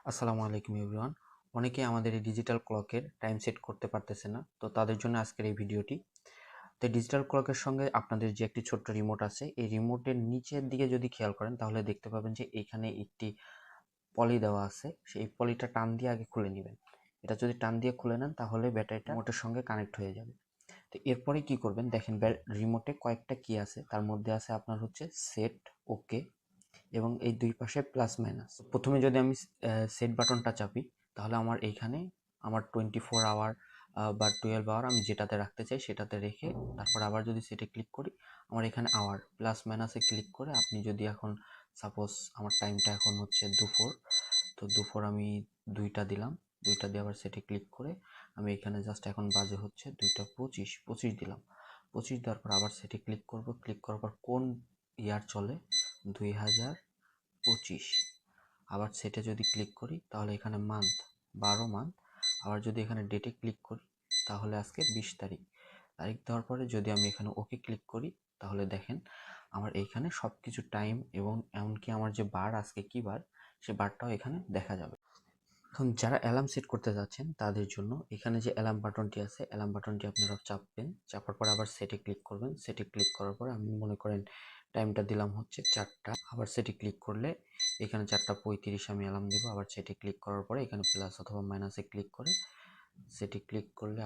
আসসালামু আলাইকুম এভরিওয়ান। অনেকেই আমাদের এই ডিজিটাল ক্লকের টাইম সেট করতে পারতেছে না, তো তাদের জন্য আজকের এই ভিডিওটি। তো ডিজিটাল ক্লকের সঙ্গে আপনাদের যে একটি ছোট্ট রিমোট আছে, এই রিমোটের নিচের দিকে যদি খেয়াল করেন তাহলে দেখতে পাবেন যে এইখানে একটি পলি দেওয়া আছে। সেই পলিটা টান দিয়ে আগে খুলে নেবেন। এটা যদি টান দিয়ে খুলে নেন তাহলে ব্যাটারিটা রিমোটের সঙ্গে কানেক্ট হয়ে যাবে। তো এরপরে কি করবেন দেখেন, রিমোটে কয়েকটা কি আছে, তার মধ্যে আছে আপনার হচ্ছে সেট, ওকে এবং এই দুই পাশে প্লাস মাইনাস। প্রথমে যদি আমি সেট বাটনটা চাপি তাহলে আমার এইখানে আমার 24 আওয়ার বা 12 আওয়ার আমি যেটাতে রাখতে চাই সেটাতে রেখে তারপর আবার যদি সেটে ক্লিক করি আমার এখানে আওয়ার প্লাস মাইনাসে ক্লিক করে আপনি যদি এখন সাপোজ আমার টাইমটা এখন হচ্ছে দুপুর, তো দুপুর আমি 2টা দিলাম, 2টা দিয়ে আবার সেটে ক্লিক করে আমি এখানে জাস্ট এখন বাজে হচ্ছে 2টা 25 দিলাম। 25 দেওয়ার পর আবার সেটে ক্লিক করব, ক্লিক করার পর কোন ইয়ার চলে 2025। আবার সেটে যদি ক্লিক করি তাহলে এখানে মান্থ 12 মান্থ। আবার যদি এখানে ডেটে ক্লিক করি তাহলে আজকে 20 তারিখ। তারিখ দেওয়ার পরে যদি আমি এখানে ওকে ক্লিক করি তাহলে দেখেন আমার এইখানে সব কিছু টাইম এবং এমনকি আমার যে বার আজকে কী বার সে বারটাও এখানে দেখা যাবে। এখন যারা অ্যালার্ম সেট করতে যাচ্ছেন তাদের জন্য এখানে যে অ্যালার্ম বাটনটি আছে, অ্যালার্ম বাটনটি আপনারা চাপবেন, চাপার পর আবার সেটে ক্লিক করবেন। সেটে ক্লিক করার পর আমি মনে করেন টাইমটা দিলাম হচ্ছে 4টা। আবার সেটে ক্লিক করলে এখানে 4টা 35 আমি অ্যালার্ম দেবো। আবার সেটে ক্লিক করার পরে এখানে প্লাস অথবা মাইনাসে ক্লিক করে সেটে ক্লিক করলে